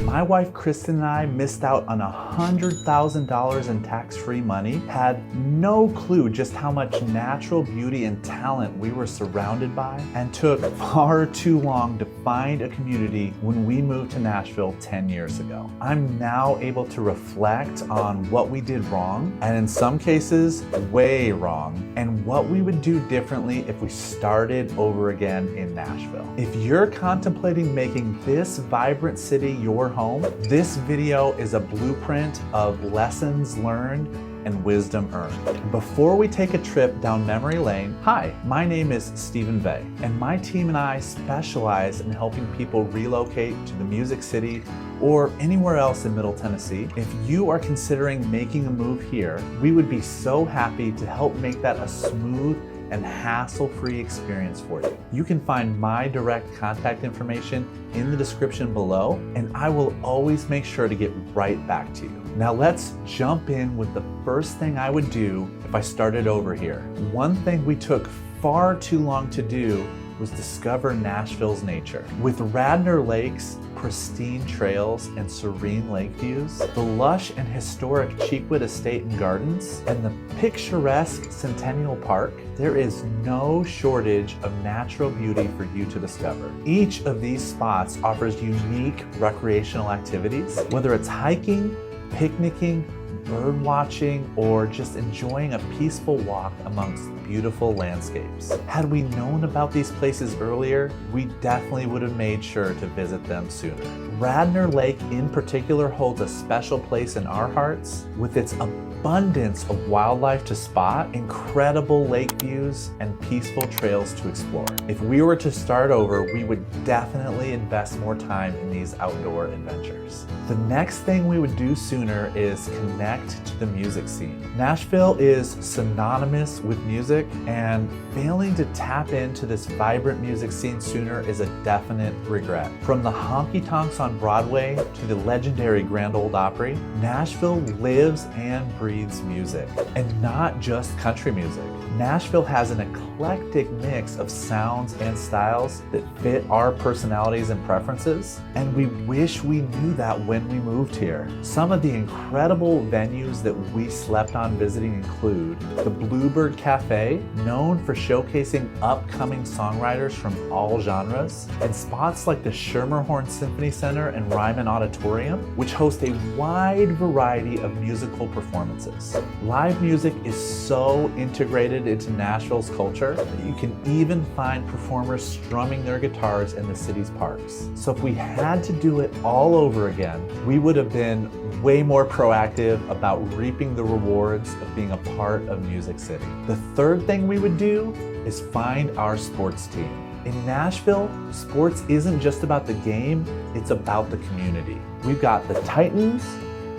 My wife Kristen and I missed out on $100,000 in tax-free money, had no clue just how much natural beauty and talent we were surrounded by, and took far too long to find a community when we moved to Nashville 10 years ago. I'm now able to reflect on what we did wrong, and in some cases, way wrong, and what we would do differently if we started over again in Nashville. If you're contemplating making this vibrant city your home, this video is a blueprint of lessons learned and wisdom earned. Before we take a trip down memory lane, hi, my name is Stephen Vey, and my team and I specialize in helping people relocate to the Music City or anywhere else in Middle Tennessee. If you are considering making a move here, we would be so happy to help make that a smooth and hassle-free experience for you. You can find my direct contact information in the description below, and I will always make sure to get right back to you. Now let's jump in with the first thing I would do if I started over here. One thing we took far too long to do was discover Nashville's nature. With Radnor Lake's pristine trails and serene lake views, the lush and historic Cheekwood Estate and Gardens, and the picturesque Centennial Park, there is no shortage of natural beauty for you to discover. Each of these spots offers unique recreational activities, whether it's hiking, picnicking, bird watching, or just enjoying a peaceful walk amongst beautiful landscapes. Had we known about these places earlier, we definitely would have made sure to visit them sooner. Radnor Lake in particular holds a special place in our hearts with its abundance of wildlife to spot, incredible lake views, and peaceful trails to explore. If we were to start over, we would definitely invest more time in these outdoor adventures. The next thing we would do sooner is connect to the music scene. Nashville is synonymous with music, and failing to tap into this vibrant music scene sooner is a definite regret. From the honky-tonks on Broadway to the legendary Grand Ole Opry, Nashville lives and breathes music, and not just country music. Nashville has an eclectic mix of sounds and styles that fit our personalities and preferences, and we wish we knew that when we moved here. Some of the incredible venues that we slept on visiting include the Bluebird Cafe, known for showcasing upcoming songwriters from all genres, and spots like the Schermerhorn Symphony Center and Ryman Auditorium, which host a wide variety of musical performances. Live music is so integrated into Nashville's culture that you can even find performers strumming their guitars in the city's parks. So if we had to do it all over again, we would have been way more proactive about reaping the rewards of being a part of Music City. The third thing we would do is find our sports team. In Nashville, sports isn't just about the game, it's about the community. We've got the Titans,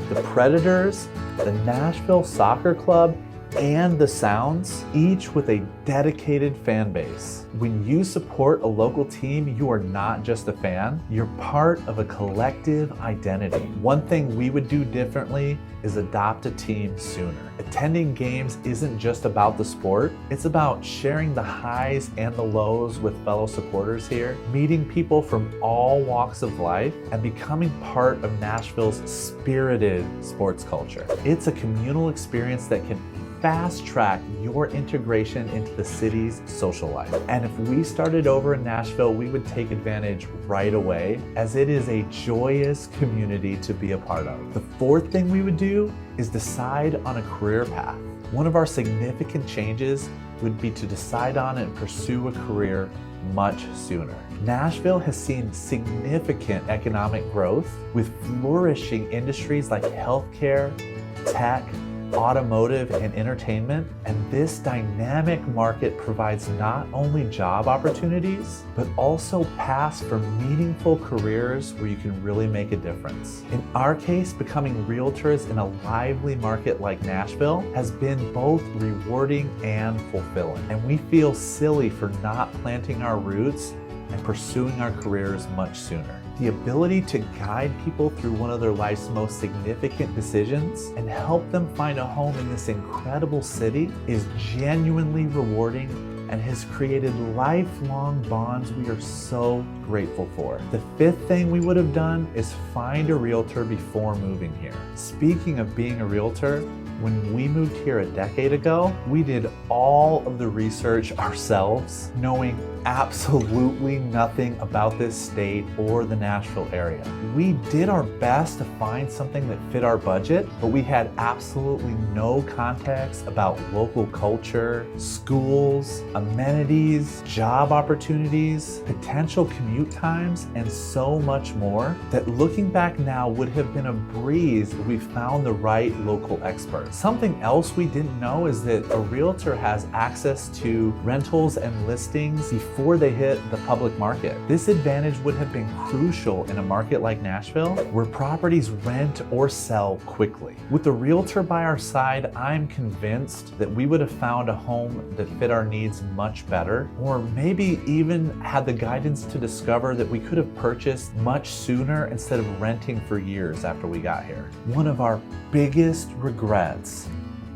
the Predators, the Nashville Soccer Club, and the Sounds, each with a dedicated fan base. When you support a local team, you are not just a fan, you're part of a collective identity. One thing we would do differently is adopt a team sooner. Attending games isn't just about the sport, it's about sharing the highs and the lows with fellow supporters here, meeting people from all walks of life, and becoming part of Nashville's spirited sports culture. It's a communal experience that can fast track your integration into the city's social life. And if we started over in Nashville, we would take advantage right away, as it is a joyous community to be a part of. The fourth thing we would do is decide on a career path. One of our significant changes would be to decide on and pursue a career much sooner. Nashville has seen significant economic growth with flourishing industries like healthcare, tech, automotive, and entertainment, and this dynamic market provides not only job opportunities, but also paths for meaningful careers where you can really make a difference. In our case, becoming realtors in a lively market like Nashville has been both rewarding and fulfilling, and we feel silly for not planting our roots and pursuing our careers much sooner. The ability to guide people through one of their life's most significant decisions and help them find a home in this incredible city is genuinely rewarding and has created lifelong bonds we are so grateful for. The fifth thing we would have done is find a realtor before moving here. Speaking of being a realtor, when we moved here a decade ago, we did all of the research ourselves, knowing absolutely nothing about this state or the Nashville area. We did our best to find something that fit our budget, but we had absolutely no context about local culture, schools, amenities, job opportunities, potential commute times, and so much more that looking back now would have been a breeze if we found the right local expert. Something else we didn't know is that a realtor has access to rentals and listings before they hit the public market. This advantage would have been crucial in a market like Nashville, where properties rent or sell quickly. With the realtor by our side, I'm convinced that we would have found a home that fit our needs much better, or maybe even had the guidance to discover that we could have purchased much sooner instead of renting for years after we got here. One of our biggest regrets.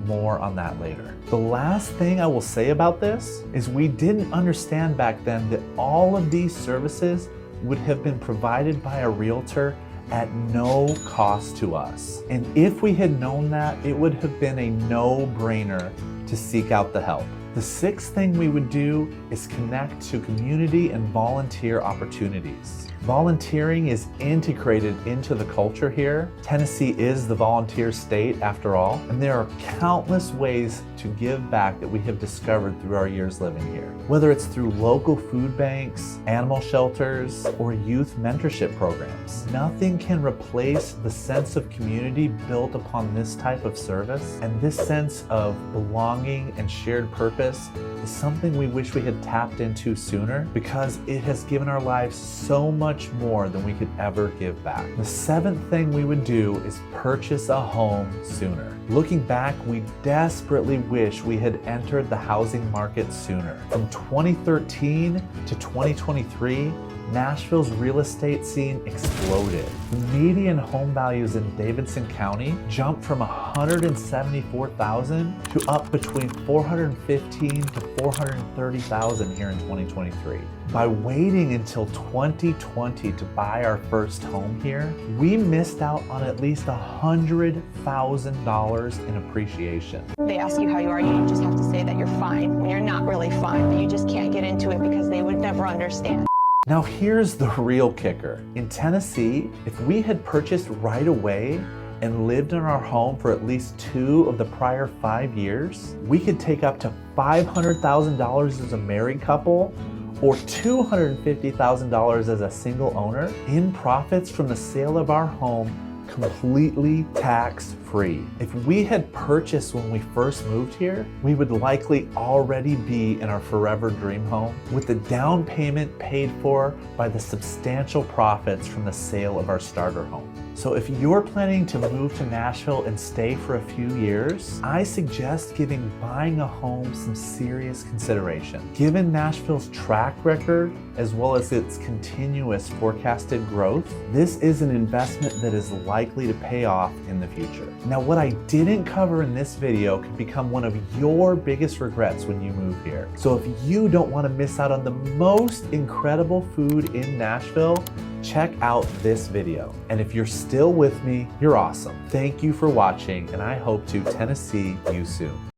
More on that later. The last thing I will say about this is we didn't understand back then that all of these services would have been provided by a realtor at no cost to us. And if we had known that, it would have been a no-brainer to seek out the help. The sixth thing we would do is connect to community and volunteer opportunities. Volunteering is integrated into the culture here. Tennessee is the volunteer state after all, and there are countless ways to give back that we have discovered through our years living here. Whether it's through local food banks, animal shelters, or youth mentorship programs, nothing can replace the sense of community built upon this type of service, and this sense of belonging and shared purpose is something we wish we had tapped into sooner, because it has given our lives so much more than we could ever give back. The seventh thing we would do is purchase a home sooner. Looking back, we desperately wish we had entered the housing market sooner. From 2013 to 2023, Nashville's real estate scene exploded. The median home values in Davidson County jumped from $174,000 to up between $415,000 to $430,000 here in 2023. By waiting until 2020 to buy our first home here, we missed out on at least $100,000 in appreciation. They ask you how you are, you just have to say that you're fine when you're not really fine, but you just can't get into it because they would never understand. Now here's the real kicker. In Tennessee, if we had purchased right away and lived in our home for at least 2 of the prior 5 years, we could take up to $500,000 as a married couple or $250,000 as a single owner in profits from the sale of our home, completely tax-free. If we had purchased when we first moved here, we would likely already be in our forever dream home with the down payment paid for by the substantial profits from the sale of our starter home. So if you're planning to move to Nashville and stay for a few years, I suggest giving buying a home some serious consideration. Given Nashville's track record, as well as its continuous forecasted growth, this is an investment that is likely to pay off in the future. Now, what I didn't cover in this video could become one of your biggest regrets when you move here. So if you don't want to miss out on the most incredible food in Nashville, check out this video. And if you're still with me, you're awesome. Thank you for watching, and I hope to Tennessee you soon.